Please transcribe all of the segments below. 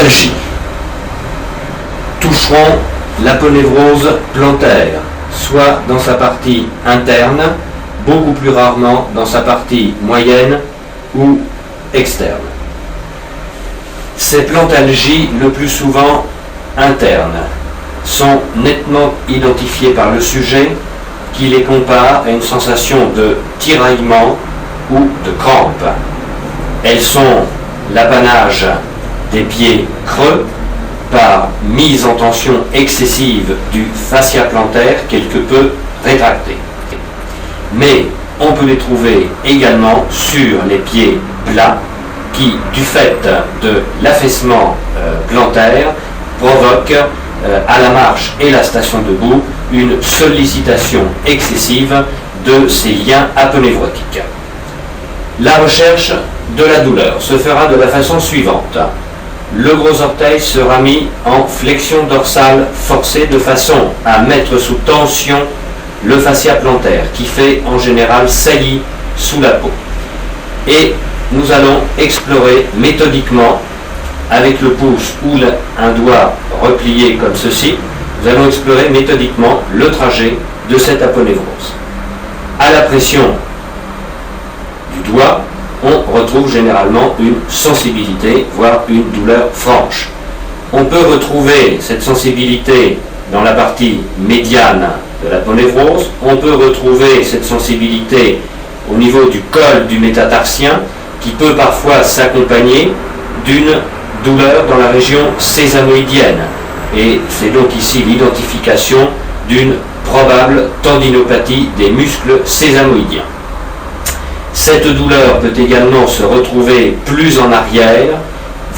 plontalgies toucheront l'aponévrose plantaire, soit dans sa partie interne, beaucoup plus rarement dans sa partie moyenne ou externe. Ces plantalgies, le plus souvent internes, sont nettement identifiées par le sujet qui les compare à une sensation de tiraillement ou de crampe. Elles sont l'apanage des pieds creux par mise en tension excessive du fascia plantaire quelque peu rétracté. Mais on peut les trouver également sur les pieds plats qui, du fait de l'affaissement plantaire, provoquent à la marche et la station debout une sollicitation excessive de ces liens aponévrotiques. La recherche de la douleur se fera de la façon suivante. Le gros orteil sera mis en flexion dorsale forcée de façon à mettre sous tension le fascia plantaire qui fait en général saillie sous la peau. Et nous allons explorer méthodiquement avec le pouce ou un doigt replié comme ceci, nous allons explorer méthodiquement le trajet de cette aponévrose. À la pression du doigt, on retrouve généralement une sensibilité, voire une douleur franche. On peut retrouver cette sensibilité dans la partie médiane de l'aponévrose, on peut retrouver cette sensibilité au niveau du col du métatarsien, qui peut parfois s'accompagner d'une douleur dans la région sésamoïdienne. Et c'est donc ici l'identification d'une probable tendinopathie des muscles sésamoïdiens. Cette douleur peut également se retrouver plus en arrière,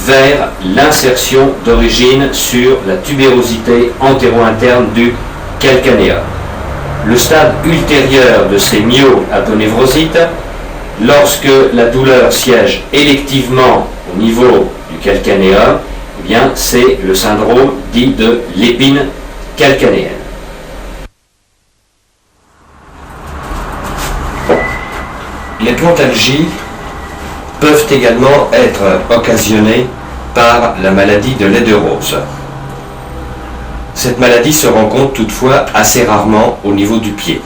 vers l'insertion d'origine sur la tubérosité antéro-interne du calcanéum. Le stade ultérieur de ces myo-aponévrosites, lorsque la douleur siège électivement au niveau du calcanéum, eh bien, c'est le syndrome dit de l'épine calcanéenne. Les plantalgies peuvent également être occasionnées par la maladie de Lederose. Cette maladie se rencontre toutefois assez rarement au niveau du pied.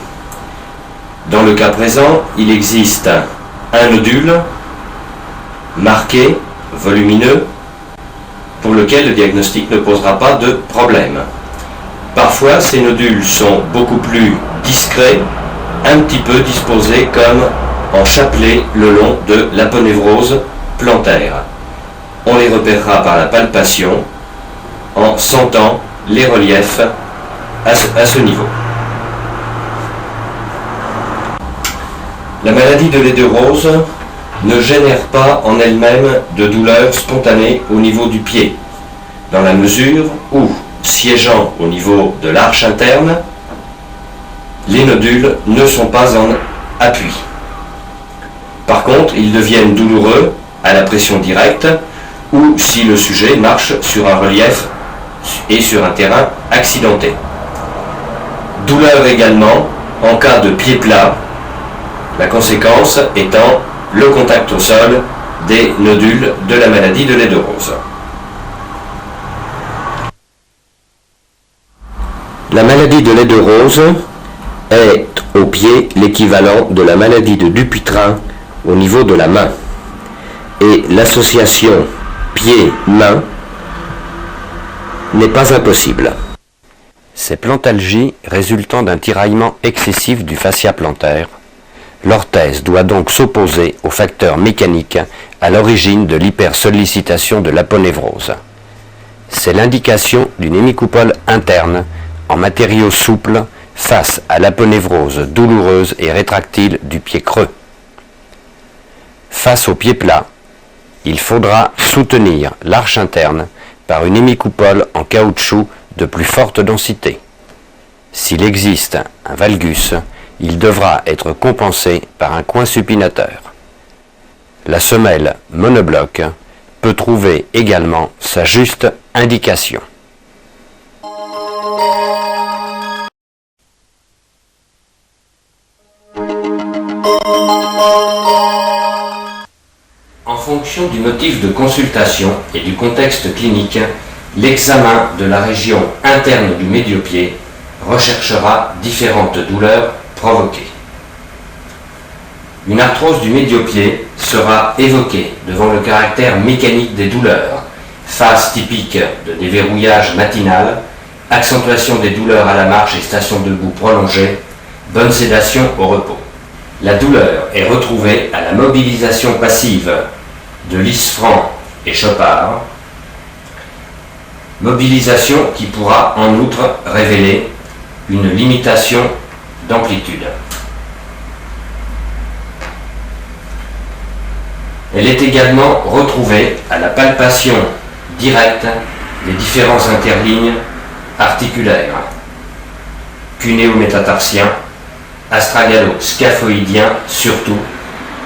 Dans le cas présent, il existe un nodule marqué, volumineux, pour lequel le diagnostic ne posera pas de problème. Parfois, ces nodules sont beaucoup plus discrets, un petit peu disposés comme en chapelet le long de l'aponévrose plantaire. On les repérera par la palpation en sentant les reliefs à ce niveau. La maladie de Lederose ne génère pas en elle-même de douleur spontanée au niveau du pied, dans la mesure où, siégeant au niveau de l'arche interne, les nodules ne sont pas en appui. Par contre, ils deviennent douloureux à la pression directe ou si le sujet marche sur un relief et sur un terrain accidenté. Douleur également en cas de pied plat, la conséquence étant le contact au sol des nodules de la maladie de Lederose. La maladie de Lederose est au pied l'équivalent de la maladie de Dupuytren au niveau de la main. Et l'association pied-main n'est pas impossible. Ces plantalgies résultant d'un tiraillement excessif du fascia plantaire, l'orthèse doit donc s'opposer au facteur mécanique à l'origine de l'hypersollicitation de l'aponévrose. C'est l'indication d'une hémicoupole interne en matériaux souples face à l'aponévrose douloureuse et rétractile du pied creux. Face au pied plat, il faudra soutenir l'arche interne par une hémicoupole en caoutchouc de plus forte densité. S'il existe un valgus, il devra être compensé par un coin supinateur. La semelle monobloc peut trouver également sa juste indication. En fonction fonction du motif de consultation et du contexte clinique, l'examen de la région interne du médio-pied recherchera différentes douleurs provoquées. Une arthrose du médio-pied sera évoquée devant le caractère mécanique des douleurs, phase typique de déverrouillage matinal, accentuation des douleurs à la marche et station debout prolongée, bonne sédation au repos. La douleur est retrouvée à la mobilisation passive de Lisfranc et Chopard, mobilisation qui pourra en outre révéler une limitation d'amplitude. Elle est également retrouvée à la palpation directe des différents interlignes articulaires, cunéo-métatarsien, astragalo-scaphoïdien surtout,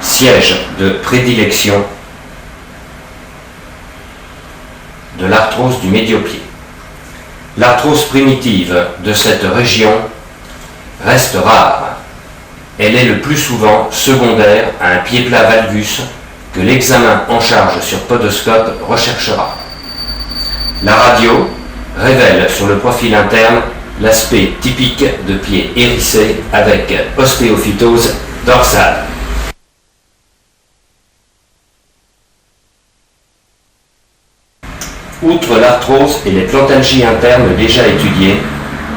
siège de prédilection de l'arthrose du médio-pied. L'arthrose primitive de cette région reste rare. Elle est le plus souvent secondaire à un pied plat valgus que l'examen en charge sur podoscope recherchera. La radio révèle sur le profil interne l'aspect typique de pied hérissé avec ostéophytose dorsale. Outre l'arthrose et les plantalgies internes déjà étudiées,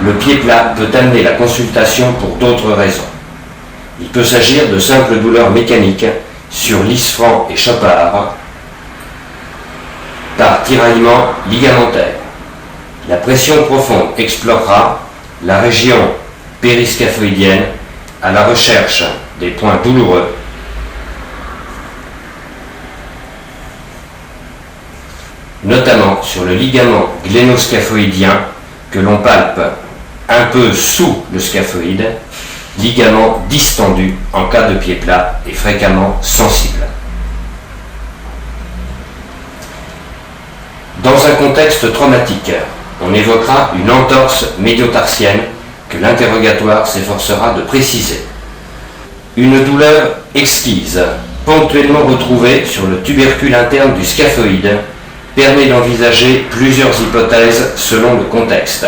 le pied plat peut amener la consultation pour d'autres raisons. Il peut s'agir de simples douleurs mécaniques sur Lisfranc et Chopard par tiraillement ligamentaire. La pression profonde explorera la région périscaphoïdienne à la recherche des points douloureux notamment sur le ligament glénoscaphoïdien que l'on palpe un peu sous le scaphoïde, ligament distendu en cas de pied plat et fréquemment sensible. Dans un contexte traumatique, on évoquera une entorse médiotarsienne que l'interrogatoire s'efforcera de préciser. Une douleur exquise, ponctuellement retrouvée sur le tubercule interne du scaphoïde, permet d'envisager plusieurs hypothèses selon le contexte.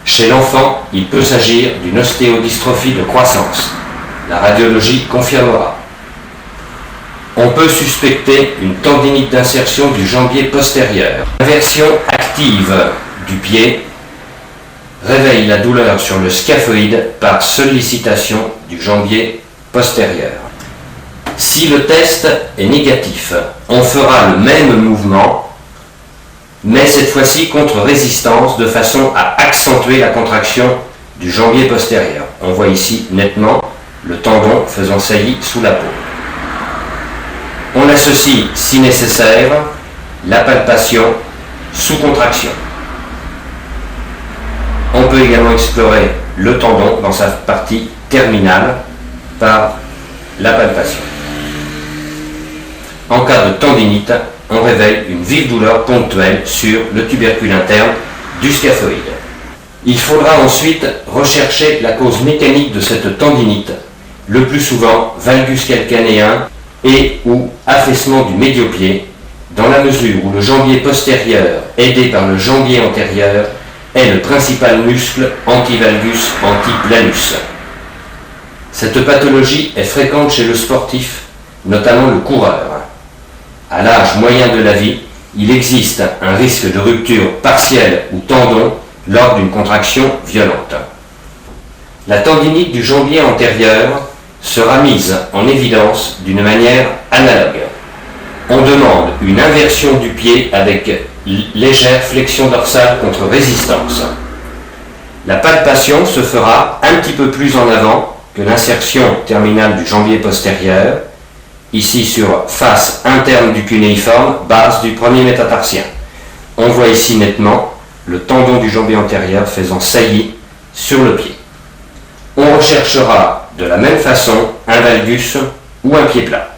Chez l'enfant, il peut s'agir d'une ostéodystrophie de croissance. La radiologie confirmera. On peut suspecter une tendinite d'insertion du jambier postérieur. L'inversion active du pied réveille la douleur sur le scaphoïde par sollicitation du jambier postérieur. Si le test est négatif, on fera le même mouvement, mais cette fois-ci contre résistance, de façon à accentuer la contraction du jambier postérieur. On voit ici nettement le tendon faisant saillie sous la peau. On associe, si nécessaire, la palpation sous contraction. On peut également explorer le tendon dans sa partie terminale par la palpation. En cas de tendinite, on révèle une vive douleur ponctuelle sur le tubercule interne du scaphoïde. Il faudra ensuite rechercher la cause mécanique de cette tendinite, le plus souvent valgus calcanéen et ou affaissement du médio-pied, dans la mesure où le jambier postérieur, aidé par le jambier antérieur, est le principal muscle antivalgus-antiplanus. Cette pathologie est fréquente chez le sportif, notamment le coureur. À l'âge moyen de la vie, il existe un risque de rupture partielle ou tendon lors d'une contraction violente. La tendinite du jambier antérieur sera mise en évidence d'une manière analogue. On demande une inversion du pied avec légère flexion dorsale contre résistance. La palpation se fera un petit peu plus en avant que l'insertion terminale du jambier postérieur, ici sur face interne du cunéiforme, base du premier métatarsien. On voit ici nettement le tendon du jambier antérieur faisant saillie sur le pied. On recherchera de la même façon un valgus ou un pied plat.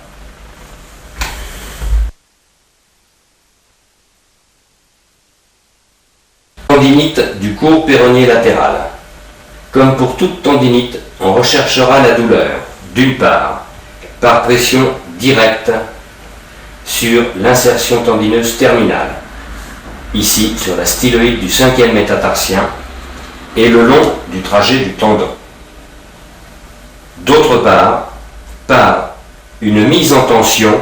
Tendinite du court péronnier latéral. Comme pour toute tendinite, on recherchera la douleur, d'une part, par pression directe sur l'insertion tendineuse terminale, ici sur la styloïde du 5e métatarsien et le long du trajet du tendon. D'autre part, par une mise en tension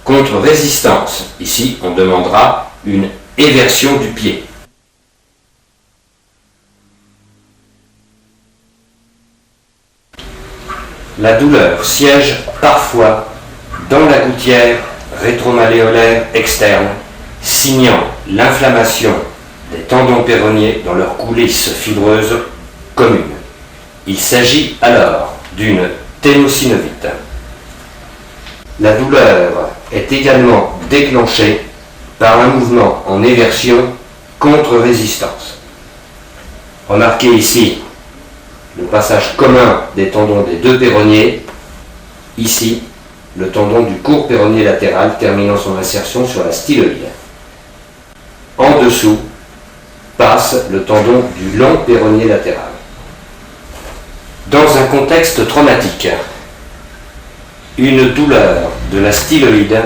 contre résistance. Ici, on demandera une éversion du pied. La douleur siège parfois dans la gouttière rétromalléolaire externe, signant l'inflammation des tendons péronniers dans leur coulisse fibreuse commune. Il s'agit alors d'une ténosynovite. La douleur est également déclenchée par un mouvement en éversion contre résistance. Remarquez ici le passage commun des tendons des deux péronniers, ici le tendon du court péronnier latéral terminant son insertion sur la styloïde. En dessous passe le tendon du long péronnier latéral. Dans un contexte traumatique, une douleur de la styloïde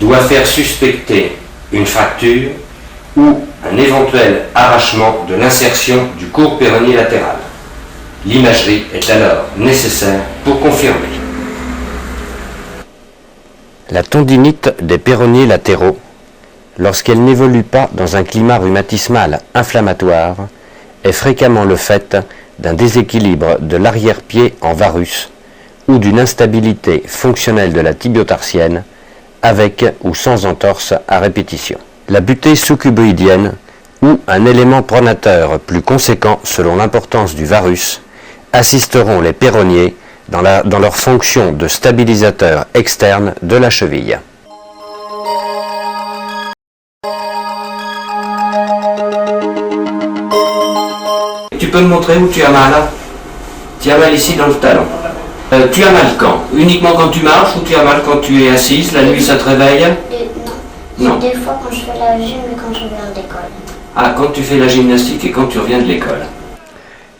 doit faire suspecter une fracture ou un éventuel arrachement de l'insertion du court péronnier latéral. L'imagerie est alors nécessaire pour confirmer. La tendinite des péronniers latéraux, lorsqu'elle n'évolue pas dans un climat rhumatismal inflammatoire, est fréquemment le fait d'un déséquilibre de l'arrière-pied en varus ou d'une instabilité fonctionnelle de la tibio-tarsienne avec ou sans entorse à répétition. La butée sous-cuboïdienne ou un élément pronateur plus conséquent selon l'importance du varus assisteront les péronniers dans leur fonction de stabilisateur externe de la cheville. Tu peux me montrer où tu as mal? Tu as mal ici dans le talon. Tu as mal quand? Uniquement quand tu marches ou tu as mal quand tu es assise? La nuit ça te réveille? Non. Des fois quand je fais la gym et quand je reviens de l'école. Ah, quand tu fais la gymnastique et quand tu reviens de l'école.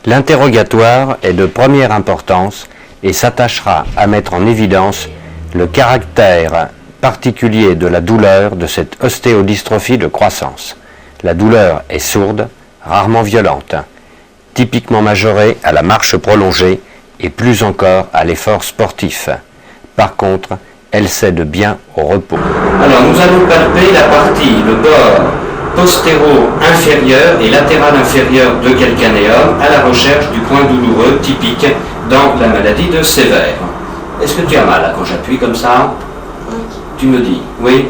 L'interrogatoire est de première importance et s'attachera à mettre en évidence le caractère particulier de la douleur de cette ostéodystrophie de croissance. La douleur est sourde, rarement violente, typiquement majorée à la marche prolongée et plus encore à l'effort sportif. Par contre, elle cède bien au repos. Alors nous allons palper la partie, le bord postéro-inférieur et latéral inférieur de calcanéum à la recherche du point douloureux typique dans la maladie de Sévère. Est-ce que tu as mal là, quand j'appuie comme ça? Oui. Tu me dis, oui,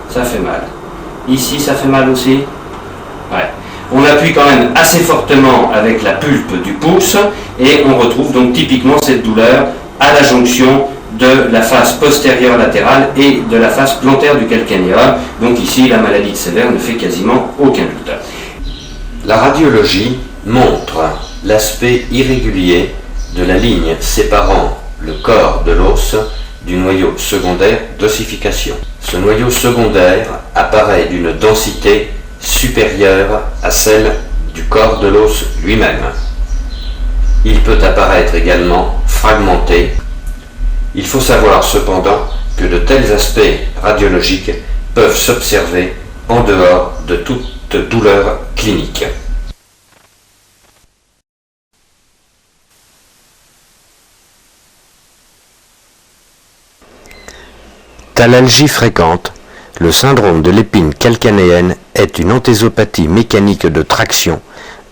ça fait mal. Ici, ça fait mal aussi? Ouais. On appuie quand même assez fortement avec la pulpe du pouce et on retrouve donc typiquement cette douleur à la jonction de la face postérieure latérale et de la face plantaire du calcanéum. Donc ici, la maladie de Sévère ne fait quasiment aucun doute. La radiologie montre l'aspect irrégulier de la ligne séparant le corps de l'os du noyau secondaire d'ossification. Ce noyau secondaire apparaît d'une densité supérieure à celle du corps de l'os lui-même. Il peut apparaître également fragmenté. Il faut savoir cependant que de tels aspects radiologiques peuvent s'observer en dehors de toute douleur clinique. Thalalgie fréquente, le syndrome de l'épine calcanéenne est une antésopathie mécanique de traction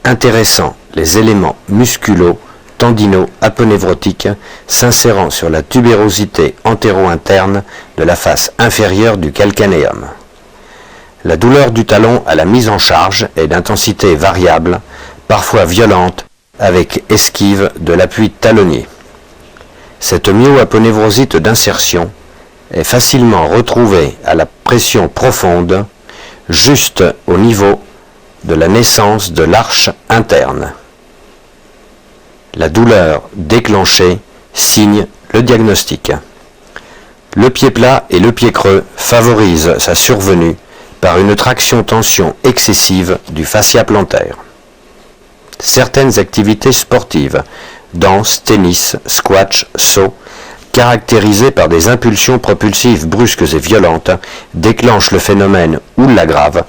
intéressant les éléments musculo-tendino-aponévrotiques s'insérant sur la tubérosité antéro-interne de la face inférieure du calcanéum. La douleur du talon à la mise en charge est d'intensité variable, parfois violente, avec esquive de l'appui talonnier. Cette myoaponévrosite d'insertion est facilement retrouvée à la pression profonde, juste au niveau de la naissance de l'arche interne. La douleur déclenchée signe le diagnostic. Le pied plat et le pied creux favorisent sa survenue par une traction-tension excessive du fascia plantaire. Certaines activités sportives, danse, tennis, squash, saut, caractérisée par des impulsions propulsives brusques et violentes, déclenche le phénomène ou l'aggrave,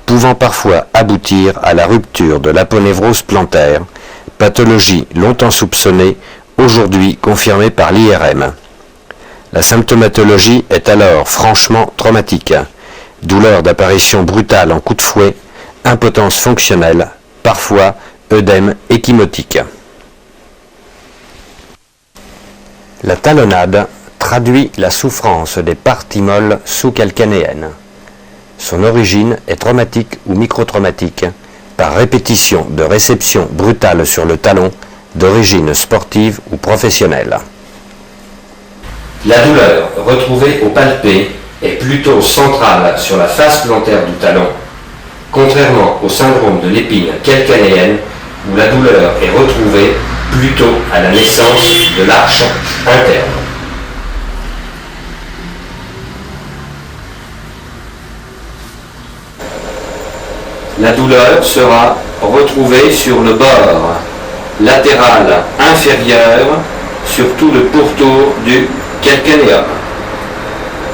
pouvant parfois aboutir à la rupture de l'aponévrose plantaire, pathologie longtemps soupçonnée, aujourd'hui confirmée par l'IRM. La symptomatologie est alors franchement traumatique. Douleur d'apparition brutale en coup de fouet, impotence fonctionnelle, parfois œdème échymotique. La talonnade traduit la souffrance des parties molles sous-calcanéennes. Son origine est traumatique ou microtraumatique, par répétition de réceptions brutales sur le talon, d'origine sportive ou professionnelle. La douleur retrouvée au palpé est plutôt centrale sur la face plantaire du talon, contrairement au syndrome de l'épine calcanéenne où la douleur est retrouvée plutôt à la naissance de l'arche interne. La douleur sera retrouvée sur le bord latéral inférieur, sur tout le pourtour du calcanéum.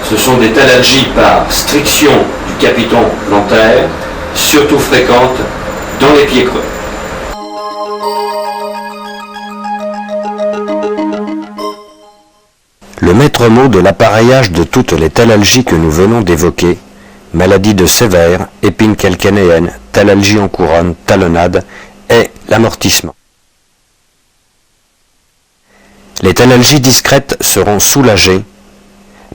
Ce sont des thalalgies par striction du capiton plantaire, surtout fréquentes dans les pieds creux. Le maître mot de l'appareillage de toutes les thalalgies que nous venons d'évoquer, maladie de Sévère, épine calcanéenne, thalalgie en couronne, talonnade, est l'amortissement. Les thalalgies discrètes seront soulagées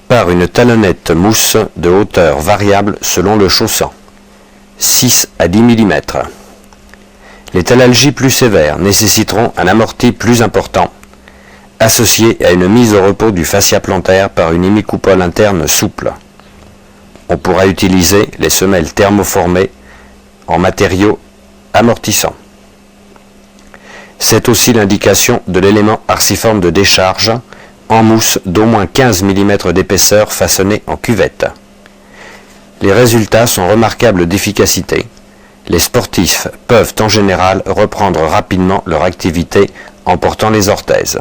par une talonnette mousse de hauteur variable selon le chaussant, 6 à 10 mm. Les thalalgies plus sévères nécessiteront un amorti plus important, associé à une mise au repos du fascia plantaire par une hémicoupole interne souple. On pourra utiliser les semelles thermoformées en matériaux amortissants. C'est aussi l'indication de l'élément arciforme de décharge en mousse d'au moins 15 mm d'épaisseur façonné en cuvette. Les résultats sont remarquables d'efficacité. Les sportifs peuvent en général reprendre rapidement leur activité en portant les orthèses.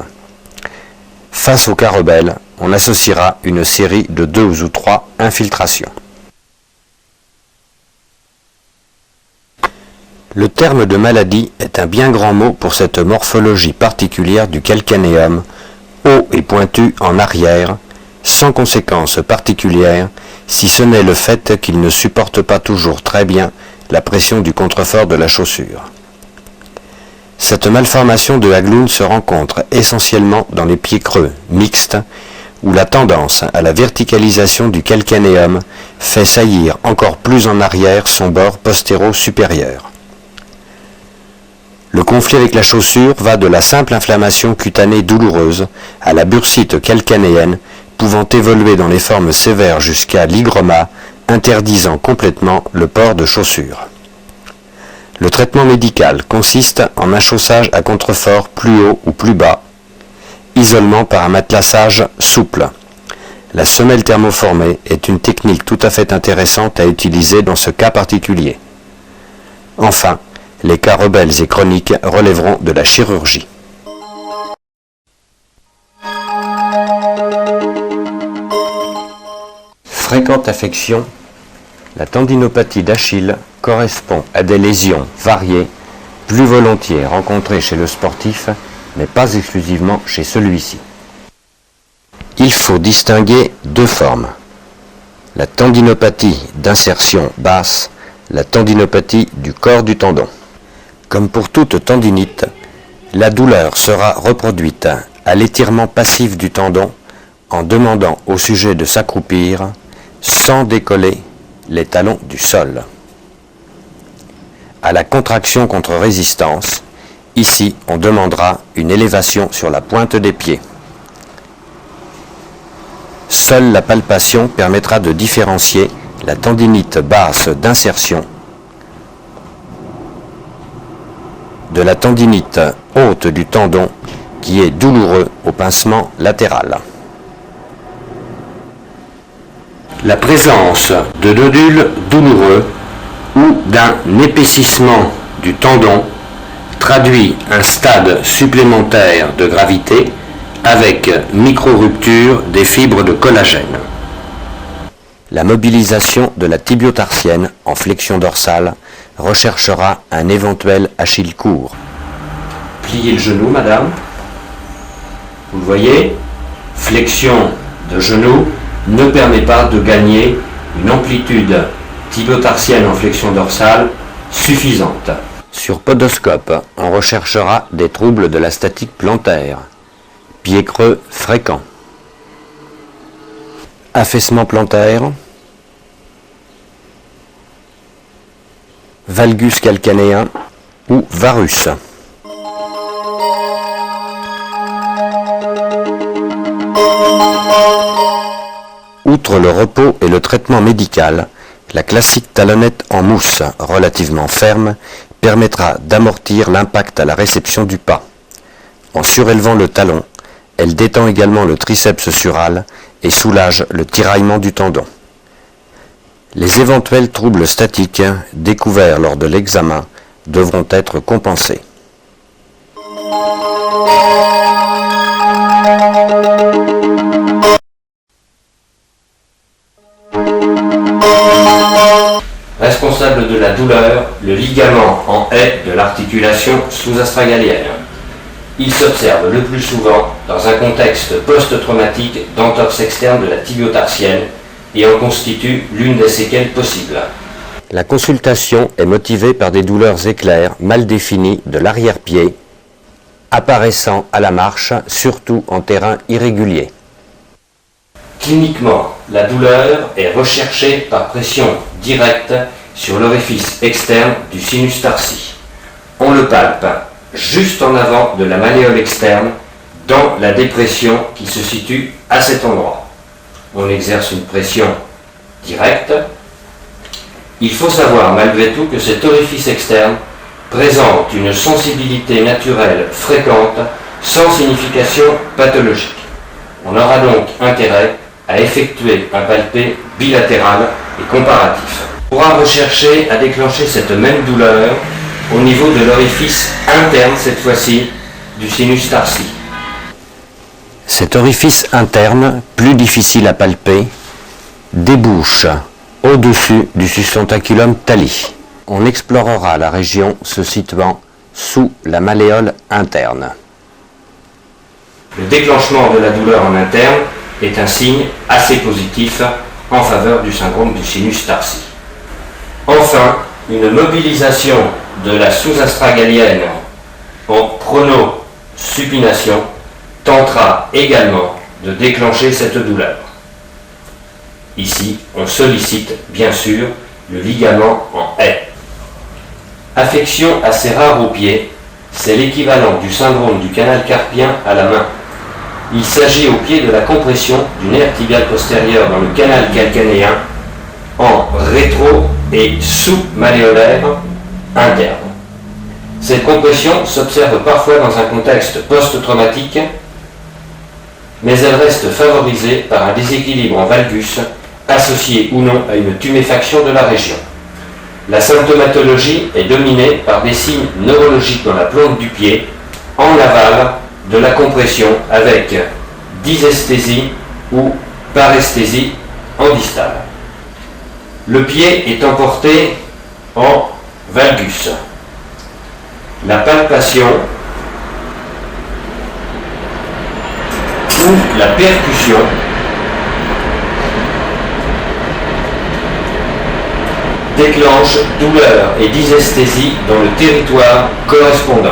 Face au cas rebelle, on associera une série de 2 ou 3 infiltrations. Le terme de maladie est un bien grand mot pour cette morphologie particulière du calcanéum, haut et pointu en arrière, sans conséquence particulière, si ce n'est le fait qu'il ne supporte pas toujours très bien la pression du contrefort de la chaussure. Cette malformation de Haglund se rencontre essentiellement dans les pieds creux, mixtes, où la tendance à la verticalisation du calcanéum fait saillir encore plus en arrière son bord postéro-supérieur. Le conflit avec la chaussure va de la simple inflammation cutanée douloureuse à la bursite calcanéenne, pouvant évoluer dans les formes sévères jusqu'à l'hygroma, interdisant complètement le port de chaussures. Le traitement médical consiste en un chaussage à contrefort plus haut ou plus bas, isolement par un matelassage souple. La semelle thermoformée est une technique tout à fait intéressante à utiliser dans ce cas particulier. Enfin, les cas rebelles et chroniques relèveront de la chirurgie. Fréquente affection, la tendinopathie d'Achille correspond à des lésions variées, plus volontiers rencontrées chez le sportif, mais pas exclusivement chez celui-ci. Il faut distinguer 2 formes. La tendinopathie d'insertion basse, la tendinopathie du corps du tendon. Comme pour toute tendinite, la douleur sera reproduite à l'étirement passif du tendon en demandant au sujet de s'accroupir sans décoller les talons du sol. À la contraction contre résistance, ici on demandera une élévation sur la pointe des pieds. Seule la palpation permettra de différencier la tendinite basse d'insertion de la tendinite haute du tendon qui est douloureux au pincement latéral. La présence de nodules douloureux ou d'un épaississement du tendon traduit un stade supplémentaire de gravité avec micro-rupture des fibres de collagène. La mobilisation de la tibio-tarsienne en flexion dorsale recherchera un éventuel Achille court. Pliez le genou, madame. Vous le voyez, flexion de genou ne permet pas de gagner une amplitude tibio-tarsienne en flexion dorsale suffisante. Sur podoscope, on recherchera des troubles de la statique plantaire. Pied creux fréquent. Affaissement plantaire. Valgus calcanéen ou varus. Outre le repos et le traitement médical, la classique talonnette en mousse relativement ferme permettra d'amortir l'impact à la réception du pas. En surélevant le talon, elle détend également le triceps sural et soulage le tiraillement du tendon. Les éventuels troubles statiques découverts lors de l'examen devront être compensés. Responsable de la douleur, le ligament en haie de l'articulation sous-astragalienne. Il s'observe le plus souvent dans un contexte post-traumatique d'entorse externe de la tibio-tarsienne et en constitue l'une des séquelles possibles. La consultation est motivée par des douleurs éclairs mal définies de l'arrière-pied, apparaissant à la marche, surtout en terrain irrégulier. Cliniquement, la douleur est recherchée par pression directe sur l'orifice externe du sinus tarsi. On le palpe juste en avant de la malléole externe dans la dépression qui se situe à cet endroit. On exerce une pression directe. Il faut savoir malgré tout que cet orifice externe présente une sensibilité naturelle fréquente sans signification pathologique. On aura donc intérêt à effectuer un palpé bilatéral et comparatif. On pourra rechercher à déclencher cette même douleur au niveau de l'orifice interne, cette fois-ci, du sinus tarsi. Cet orifice interne, plus difficile à palper, débouche au-dessus du sustentaculum thali. On explorera la région se situant sous la malléole interne. Le déclenchement de la douleur en interne est un signe assez positif en faveur du syndrome du sinus tarsi. Enfin, une mobilisation de la sous-astragalienne en pronosupination tentera également de déclencher cette douleur. Ici, on sollicite bien sûr le ligament en haie. Affection assez rare au pied, c'est l'équivalent du syndrome du canal carpien à la main. Il s'agit au pied de la compression du nerf tibial postérieur dans le canal calcanéen en rétro- et sous-malléolaire interne. Cette compression s'observe parfois dans un contexte post-traumatique, mais elle reste favorisée par un déséquilibre en valgus associé ou non à une tuméfaction de la région. La symptomatologie est dominée par des signes neurologiques dans la plante du pied, en aval de la compression avec dysesthésie ou paresthésie en distale. Le pied est emporté en valgus. La palpation ou la percussion déclenche douleur et dysesthésie dans le territoire correspondant.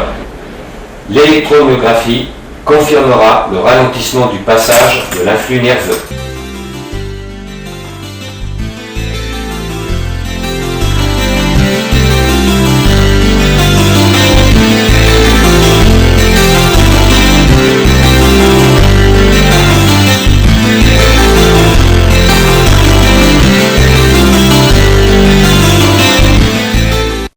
L'électromyographie confirmera le ralentissement du passage de l'influx nerveux.